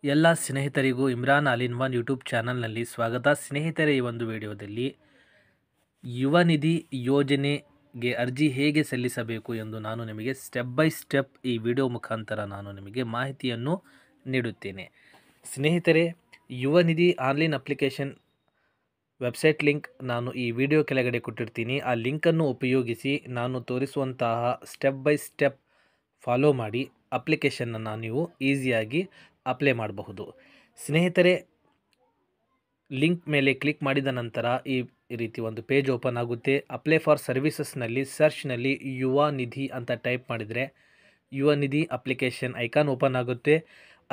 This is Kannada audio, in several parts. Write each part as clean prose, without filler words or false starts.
ಎಲ್ಲ ಸ್ನೇಹಿತರಿಗೂ Imran all in one YouTube ಚಾನಲ್ನಲ್ಲಿ ಸ್ವಾಗತ. ಸ್ನೇಹಿತರೆ, ಈ ಒಂದು ವಿಡಿಯೋದಲ್ಲಿ ಯುವ ನಿಧಿ ಯೋಜನೆಗೆ ಅರ್ಜಿ ಹೇಗೆ ಸಲ್ಲಿಸಬೇಕು ಎಂದು ನಾನು ನಿಮಗೆ ಸ್ಟೆಪ್ ಬೈ ಸ್ಟೆಪ್ ಈ ವಿಡಿಯೋ ಮುಖಾಂತರ ನಾನು ನಿಮಗೆ ಮಾಹಿತಿಯನ್ನು ನೀಡುತ್ತೇನೆ. ಸ್ನೇಹಿತರೆ, ಯುವ ನಿಧಿ ಆನ್ಲೈನ್ ಅಪ್ಲಿಕೇಶನ್ ವೆಬ್ಸೈಟ್ ಲಿಂಕ್ ನಾನು ಈ ವಿಡಿಯೋ ಕೆಳಗಡೆ ಕೊಟ್ಟಿರ್ತೀನಿ. ಆ ಲಿಂಕನ್ನು ಉಪಯೋಗಿಸಿ ನಾನು ತೋರಿಸುವಂತಹ ಸ್ಟೆಪ್ ಬೈ ಸ್ಟೆಪ್ ಫಾಲೋ ಮಾಡಿ ಅಪ್ಲಿಕೇಶನನ್ನು ನೀವು ಈಸಿಯಾಗಿ ಅಪ್ಲೈ ಮಾಡಬಹುದು. ಸ್ನೇಹಿತರೆ, ಲಿಂಕ್ ಮೇಲೆ ಕ್ಲಿಕ್ ಮಾಡಿದ ನಂತರ ಈ ರೀತಿ ಒಂದು ಪೇಜ್ ಓಪನ್ ಆಗುತ್ತೆ. ಅಪ್ಲೈ ಫಾರ್ ಸರ್ವಿಸಸ್ನಲ್ಲಿ ಸರ್ಚ್ನಲ್ಲಿ ಯುವ ನಿಧಿ ಅಂತ ಟೈಪ್ ಮಾಡಿದರೆ ಯುವ ನಿಧಿ ಅಪ್ಲಿಕೇಶನ್ ಐಕಾನ್ ಓಪನ್ ಆಗುತ್ತೆ.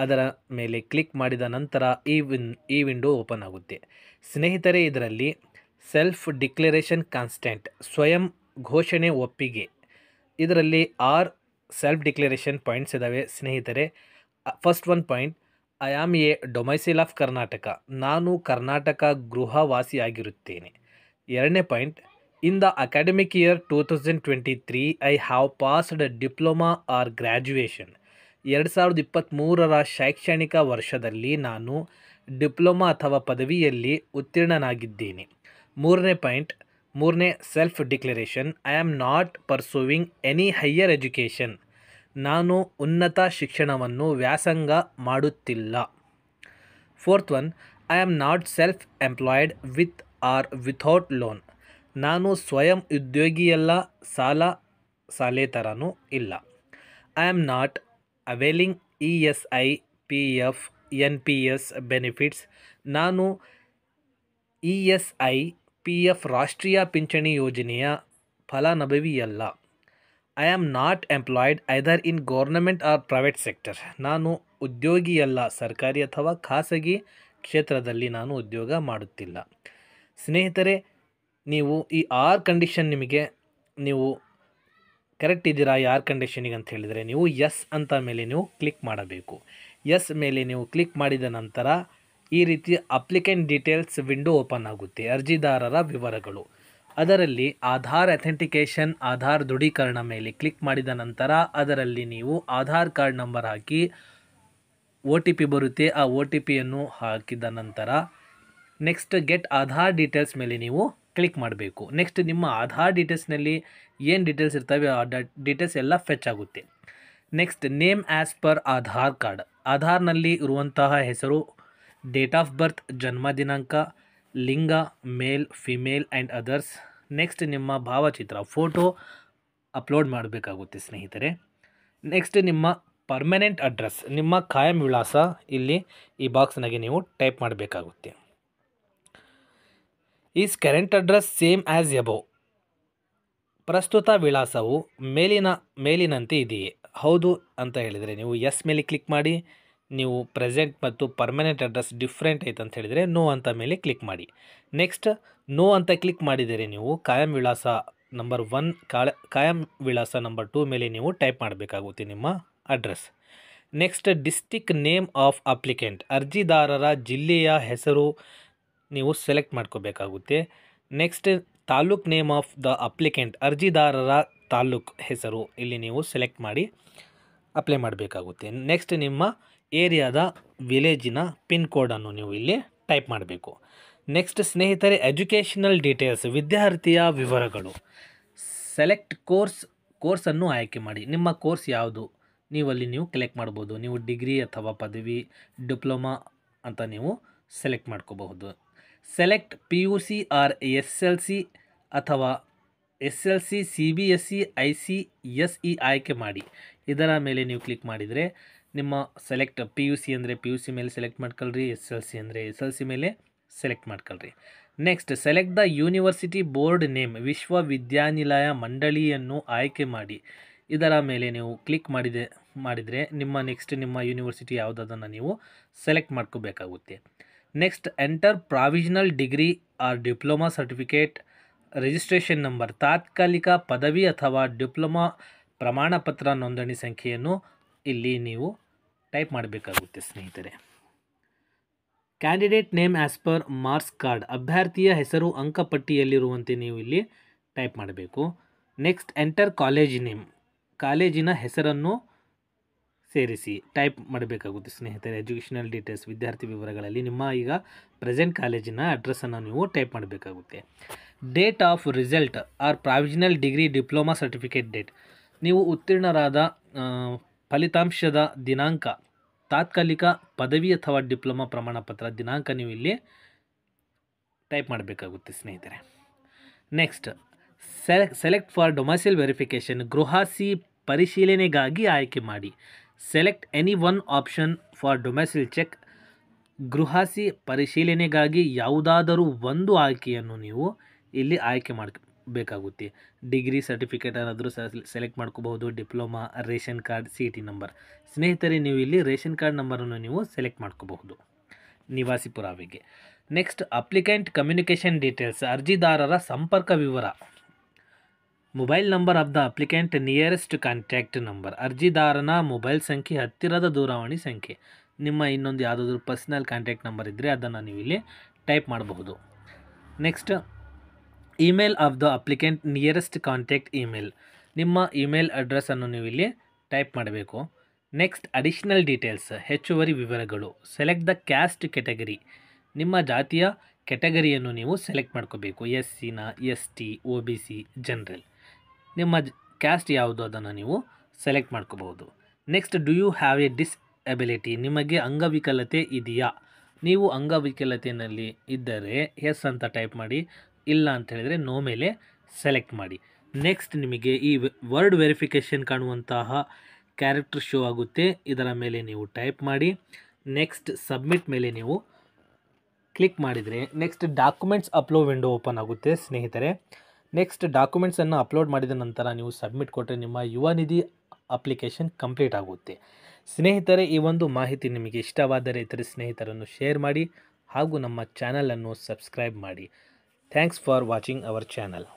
ಅದರ ಮೇಲೆ ಕ್ಲಿಕ್ ಮಾಡಿದ ನಂತರ ಈ ವಿಂಡೋ ಓಪನ್ ಆಗುತ್ತೆ. ಸ್ನೇಹಿತರೆ, ಇದರಲ್ಲಿ ಸೆಲ್ಫ್ ಡಿಕ್ಲರೇಷನ್ ಕಾನ್ಸ್ಟೆಂಟ್ ಸ್ವಯಂ ಘೋಷಣೆ ಒಪ್ಪಿಗೆ, ಇದರಲ್ಲಿ 6 ಸೆಲ್ಫ್ ಡಿಕ್ಲರೇಷನ್ ಪಾಯಿಂಟ್ಸ್ ಇದ್ದಾವೆ. ಸ್ನೇಹಿತರೆ, first one point, I am a domicile of Karnataka, ನಾನು ಕರ್ನಾಟಕ ಗೃಹವಾಸಿಯಾಗಿರುತ್ತೇನೆ. ಎರಡನೇ point, in the academic year 2023 I have passed diploma or graduation, 2023ರ ಶೈಕ್ಷಣಿಕ ವರ್ಷದಲ್ಲಿ ನಾನು ಡಿಪ್ಲೊಮಾ ಅಥವಾ ಪದವಿಯಲ್ಲಿ ಉತ್ತೀರ್ಣನಾಗಿದ್ದೇನೆ. ಮೂರನೇ ಪಾಯಿಂಟ್, ಮೂರನೇ self declaration, I am not pursuing any higher education, ನಾನು ಉನ್ನತ ಶಿಕ್ಷಣವನ್ನು ವ್ಯಾಸಂಗ ಮಾಡುತ್ತಿಲ್ಲ. Fourth one, I am not self employed with or without loan, ನಾನು ಸ್ವಯಂ ಉದ್ಯೋಗಿಯಲ್ಲ, ಸಾಲೇತರನೂ ಇಲ್ಲ. I am not availing ESI, PF, NPS benefits, ನಾನು ESI, PF ರಾಷ್ಟ್ರೀಯ ಪಿಂಚಣಿ ಯೋಜನೆಯ ಫಲಾನುಭವಿಯಲ್ಲ. I am not employed either in government or private sector, ನಾನು ಉದ್ಯೋಗಿಯಲ್ಲ, ಸರ್ಕಾರಿ ಅಥವಾ ಖಾಸಗಿ ಕ್ಷೇತ್ರದಲ್ಲಿ ನಾನು ಉದ್ಯೋಗ ಮಾಡುತ್ತಿಲ್ಲ. ಸ್ನೇಹಿತರೆ, ನೀವು ಈ 6 ಕಂಡೀಷನ್ ನಿಮಗೆ ನೀವು ಕರೆಕ್ಟ್ ಇದ್ದೀರಾ ಯಾರ ಕಂಡೀಷನಿಗೆ ಅಂತ ಹೇಳಿದರೆ ನೀವು ಎಸ್ ಅಂತ ಮೇಲೆ ನೀವು ಕ್ಲಿಕ್ ಮಾಡಬೇಕು. ಎಸ್ ಮೇಲೆ ನೀವು ಕ್ಲಿಕ್ ಮಾಡಿದ ನಂತರ ಈ ರೀತಿ ಅಪ್ಲಿಕೆಂಟ್ ಡೀಟೇಲ್ಸ್ ವಿಂಡೋ ಓಪನ್ ಆಗುತ್ತೆ. ಅರ್ಜಿದಾರರ ವಿವರಗಳು, ಅದರಲ್ಲಿ ಆಧಾರ್ ಅಥೆಂಟಿಕೇಷನ್, ಆಧಾರ್ ದೃಢೀಕರಣ ಮೇಲೆ ಕ್ಲಿಕ್ ಮಾಡಿದ ನಂತರ ಅದರಲ್ಲಿ ನೀವು ಆಧಾರ್ ಕಾರ್ಡ್ ನಂಬರ್ ಹಾಕಿ OTP ಬರುತ್ತೆ. ಆ OTPಯನ್ನು ಹಾಕಿದ ನಂತರ ನೆಕ್ಸ್ಟ್ ಗೆಟ್ ಆಧಾರ್ ಡೀಟೇಲ್ಸ್ ಮೇಲೆ ನೀವು ಕ್ಲಿಕ್ ಮಾಡಬೇಕು. ನೆಕ್ಸ್ಟ್ ನಿಮ್ಮ ಆಧಾರ್ ಡೀಟೇಲ್ಸ್ನಲ್ಲಿ ಏನು ಡೀಟೇಲ್ಸ್ ಇರ್ತವೆ ಆ ಡೀಟೇಲ್ಸ್ ಎಲ್ಲ ಫೆಚ್ ಆಗುತ್ತೆ. Next name as per Aadhaar card, ಆಧಾರ್ನಲ್ಲಿ ಇರುವಂತಹ ಹೆಸರು, ಡೇಟ್ ಆಫ್ ಬರ್ತ್ ಜನ್ಮ ದಿನಾಂಕ, ಲಿಂಗ male female and others. Next ನಿಮ್ಮ ಭಾವಚಿತ್ರ ಫೋಟೋ ಅಪ್ಲೋಡ್ ಮಾಡಬೇಕಾಗುತ್ತೆ ಸ್ನೇಹಿತರೆ. ನೆಕ್ಸ್ಟ್ ನಿಮ್ಮ ಪರ್ಮನೆಂಟ್ ಅಡ್ರೆಸ್, ನಿಮ್ಮ ಕಾಯಂ ವಿಳಾಸ ಇಲ್ಲಿ ಈ ಬಾಕ್ಸ್ನಾಗೆ ನೀವು ಟೈಪ್ ಮಾಡಬೇಕಾಗುತ್ತೆ. Is current address same as above, ಪ್ರಸ್ತುತ ವಿಳಾಸವು ಮೇಲಿನಂತೆ ಇದೆಯೇ? ಹೌದು ಅಂತ ಹೇಳಿದರೆ ನೀವು ಎಸ್ ಮೇಲೆ ಕ್ಲಿಕ್ ಮಾಡಿ. ನೀವು ಪ್ರೆಸೆಂಟ್ ಮತ್ತು ಪರ್ಮನೆಂಟ್ ಅಡ್ರೆಸ್ ಡಿಫ್ರೆಂಟ್ ಐತೆ ಅಂತ ಹೇಳಿದರೆ ನೋ ಅಂತ ಮೇಲೆ ಕ್ಲಿಕ್ ಮಾಡಿ. ನೆಕ್ಸ್ಟ್ ನೋ ಅಂತ ಕ್ಲಿಕ್ ಮಾಡಿದರೆ ನೀವು ಕಾಯಂ ವಿಳಾಸ ನಂಬರ್ 1, ಕಾಯಂ ವಿಳಾಸ ನಂಬರ್ 2 ಮೇಲೆ ನೀವು ಟೈಪ್ ಮಾಡಬೇಕಾಗುತ್ತೆ ನಿಮ್ಮ address. Next district name of applicant, ಅರ್ಜಿದಾರರ ಜಿಲ್ಲೆಯ ಹೆಸರು ನೀವು ಸೆಲೆಕ್ಟ್ ಮಾಡ್ಕೋಬೇಕಾಗುತ್ತೆ. Next taluk name of the applicant, ಅರ್ಜಿದಾರರ ತಾಲೂಕ್ ಹೆಸರು ಇಲ್ಲಿ ನೀವು ಸೆಲೆಕ್ಟ್ ಮಾಡಿ ಅಪ್ಲೈ ಮಾಡಬೇಕಾಗುತ್ತೆ. ನೆಕ್ಸ್ಟ್ ನಿಮ್ಮ ಏರಿಯಾದ ವಿಲೇಜಿನ ಪಿನ್ ಕೋಡನ್ನು ನೀವು ಇಲ್ಲಿ ಟೈಪ್ ಮಾಡಬೇಕು. ನೆಕ್ಸ್ಟ್ ಸ್ನೇಹಿತರೆ, ಎಜುಕೇಷನಲ್ ಡೀಟೇಲ್ಸ್, ವಿದ್ಯಾರ್ಥಿಯ ವಿವರಗಳು, ಸೆಲೆಕ್ಟ್ ಕೋರ್ಸನ್ನು ಆಯ್ಕೆ ಮಾಡಿ. ನಿಮ್ಮ ಕೋರ್ಸ್ ಯಾವುದು ನೀವು ಸೆಲೆಕ್ಟ್ ಮಾಡ್ಬೋದು. ನೀವು ಡಿಗ್ರಿ ಅಥವಾ ಪದವಿ, ಡಿಪ್ಲೊಮಾ ಅಂತ ನೀವು ಸೆಲೆಕ್ಟ್ ಮಾಡ್ಕೋಬಹುದು. ಸೆಲೆಕ್ಟ್ PUC ಆರ್ SLC ಅಥವಾ SLC, CBSE, ICSE ಆಯ್ಕೆ ಮಾಡಿ. ಇದರ ಮೇಲೆ ನೀವು ಕ್ಲಿಕ್ ಮಾಡಿದರೆ ನಿಮ್ಮ ಸೆಲೆಕ್ಟ್ PUC ಅಂದರೆ PUC ಮೇಲೆ ಸೆಲೆಕ್ಟ್ ಮಾಡ್ಕೊಳ್ರಿ, SLC ಅಂದರೆ SLC ಮೇಲೆ ಸೆಲೆಕ್ಟ್ ಮಾಡ್ಕೊಳ್ರಿ. Next select the university board name, ವಿಶ್ವವಿದ್ಯಾನಿಲಯ ಮಂಡಳಿಯನ್ನು ಆಯ್ಕೆ ಮಾಡಿ. ಇದರ ಮೇಲೆ ನೀವು ಕ್ಲಿಕ್ ಮಾಡಿದರೆ ನಿಮ್ಮ ಯೂನಿವರ್ಸಿಟಿ ಯಾವುದನ್ನು ನೀವು ಸೆಲೆಕ್ಟ್ ಮಾಡ್ಕೋಬೇಕಾಗುತ್ತೆ. Next enter provisional degree R diploma certificate registration number, ತಾತ್ಕಾಲಿಕ ಪದವಿ ಅಥವಾ ಡಿಪ್ಲೊಮಾ ಪ್ರಮಾಣಪತ್ರ ನೋಂದಣಿ ಸಂಖ್ಯೆಯನ್ನು ಇಲ್ಲಿ ನೀವು ಟೈಪ್ ಮಾಡಬೇಕಾಗುತ್ತೆ ಸ್ನೇಹಿತರೆ. Candidate name as per marks card, ಅಭ್ಯರ್ಥಿಯ ಹೆಸರು ಅಂಕಪಟ್ಟಿಯಲ್ಲಿರುವಂತೆ ನೀವು ಇಲ್ಲಿ ಟೈಪ್ ಮಾಡಬೇಕು. ನೆಕ್ಸ್ಟ್ ಎಂಟರ್ ಕಾಲೇಜ್ ನೇಮ್, ಕಾಲೇಜಿನ ಹೆಸರನ್ನು ಸೇರಿಸಿ ಟೈಪ್ ಮಾಡಬೇಕಾಗುತ್ತೆ ಸ್ನೇಹಿತರೆ. ಎಜುಕೇಷನಲ್ ಡೀಟೇಲ್ಸ್ ವಿದ್ಯಾರ್ಥಿ ವಿವರಗಳಲ್ಲಿ ನಿಮ್ಮ ಈಗ ಪ್ರೆಸೆಂಟ್ ಕಾಲೇಜಿನ ಅಡ್ರೆಸ್ಸನ್ನು ನೀವು ಟೈಪ್ ಮಾಡಬೇಕಾಗುತ್ತೆ. Date of result or provisional degree diploma certificate date, ನೀವು ಉತ್ತೀರ್ಣರಾದ ಫಲಿತಾಂಶದ ದಿನಾಂಕ, ತಾತ್ಕಾಲಿಕ ಪದವಿ ಅಥವಾ ಡಿಪ್ಲೊಮಾ ಪ್ರಮಾಣಪತ್ರ ದಿನಾಂಕ ನೀವು ಇಲ್ಲಿ ಟೈಪ್ ಮಾಡಬೇಕಾಗುತ್ತೆ ಸ್ನೇಹಿತರೆ. Next select for domicile verification, ಗೃಹಾಸಿ ಪರಿಶೀಲನೆಗಾಗಿ ಆಯ್ಕೆ ಮಾಡಿ. Select any one option for domicile check, ಗೃಹಾಸಿ ಪರಿಶೀಲನೆಗಾಗಿ ಯಾವುದಾದರೂ ಒಂದು ಆಯ್ಕೆಯನ್ನು ನೀವು ಇಲ್ಲಿ ಆಯ್ಕೆ ಮಾಡಬೇಕಾಗುತ್ತೆ. ಡಿಗ್ರಿ ಸರ್ಟಿಫಿಕೇಟ್ ಏನಾದರೂ ಸೆಲೆಕ್ಟ್ ಮಾಡ್ಕೋಬಹುದು, diploma, ration card, CT number. ಸ್ನೇಹಿತರೆ, ನೀವು ಇಲ್ಲಿ ರೇಷನ್ ಕಾರ್ಡ್ ನಂಬರನ್ನು ನೀವು ಸೆಲೆಕ್ಟ್ ಮಾಡ್ಕೋಬಹುದು ನಿವಾಸಿ ಪುರಾವೆಗೆ. ನೆಕ್ಸ್ಟ್ ಅಪ್ಲಿಕೆಂಟ್ ಕಮ್ಯುನಿಕೇಷನ್ ಡೀಟೇಲ್ಸ್, ಅರ್ಜಿದಾರರ ಸಂಪರ್ಕ ವಿವರ. Mobile number of the applicant, nearest contact number, ಅರ್ಜಿದಾರನ ಮೊಬೈಲ್ ಸಂಖ್ಯೆ, ಹತ್ತಿರದ ದೂರವಾಣಿ ಸಂಖ್ಯೆ. ನಿಮ್ಮ ಇನ್ನೊಂದು ಯಾವುದಾದ್ರೂ ಪರ್ಸನಲ್ ಕಾಂಟ್ಯಾಕ್ಟ್ ನಂಬರ್ ಇದ್ದರೆ ಅದನ್ನು ನೀವು ಇಲ್ಲಿ ಟೈಪ್ ಮಾಡಬಹುದು. Next email of the applicant, nearest contact email, ನಿಮ್ಮ ಇಮೇಲ್ ಅಡ್ರೆಸ್ಸನ್ನು ನೀವು ಇಲ್ಲಿ ಟೈಪ್ ಮಾಡಬೇಕು. ನೆಕ್ಸ್ಟ್ ಅಡಿಷನಲ್ ಡೀಟೇಲ್ಸ್, ಹೆಚ್ಚುವರಿ ವಿವರಗಳು. ಸೆಲೆಕ್ಟ್ ದ ಕ್ಯಾಸ್ಟ್ ಕೆಟಗರಿ, ನಿಮ್ಮ ಜಾತಿಯ ಕೆಟಗರಿಯನ್ನು ನೀವು ಸೆಲೆಕ್ಟ್ ಮಾಡ್ಕೋಬೇಕು. SCನ, ST, OBC, ಜನರಲ್. ನಿಮ್ಮ ಕ್ಯಾಸ್ಟ್ ಯಾವುದು ಅದನ್ನು ನೀವು ಸೆಲೆಕ್ಟ್ ಮಾಡ್ಕೋಬಹುದು. Next do you have a disability, ನಿಮಗೆ ಅಂಗವಿಕಲತೆ ಇದೆಯಾ? ನೀವು ಅಂಗವಿಕಲತೆಯಲ್ಲಿ ಇದ್ದರೆ ಎಸ್ ಅಂತ ಟೈಪ್ ಮಾಡಿ, ಇಲ್ಲ ಅಂತ ಹೇಳಿದರೆ ನೋ ಮೇಲೆ ಸೆಲೆಕ್ಟ್ ಮಾಡಿ. ನೆಕ್ಸ್ಟ್ ನಿಮಗೆ ಈ ವರ್ಡ್ ವೆರಿಫಿಕೇಷನ್ ಕಾಣುವಂತಹ ಕ್ಯಾರೆಕ್ಟರ್ ಶೋ ಆಗುತ್ತೆ, ಇದರ ಮೇಲೆ ನೀವು ಟೈಪ್ ಮಾಡಿ. ನೆಕ್ಸ್ಟ್ ಸಬ್ಮಿಟ್ ಮೇಲೆ ನೀವು ಕ್ಲಿಕ್ ಮಾಡಿದರೆ next documents upload window open ಆಗುತ್ತೆ ಸ್ನೇಹಿತರೆ. ನೆಕ್ಸ್ಟ್ ಡಾಕ್ಯುಮೆಂಟ್ಸನ್ನು ಅಪ್ಲೋಡ್ ಮಾಡಿದ ನಂತರ ನೀವು ಸಬ್ಮಿಟ್ ಕೊಟ್ಟರೆ ನಿಮ್ಮ ಯುವ ನಿಧಿ ಅಪ್ಲಿಕೇಶನ್ ಕಂಪ್ಲೀಟ್ ಆಗುತ್ತೆ. ಸ್ನೇಹಿತರೆ, ಈ ಒಂದು ಮಾಹಿತಿ ನಿಮಗೆ ಇಷ್ಟವಾದರೆ ಇತರ ಸ್ನೇಹಿತರನ್ನು ಶೇರ್ ಮಾಡಿ ಹಾಗೂ ನಮ್ಮ ಚಾನಲನ್ನು ಸಬ್ಸ್ಕ್ರೈಬ್ ಮಾಡಿ. Thanks for watching our channel.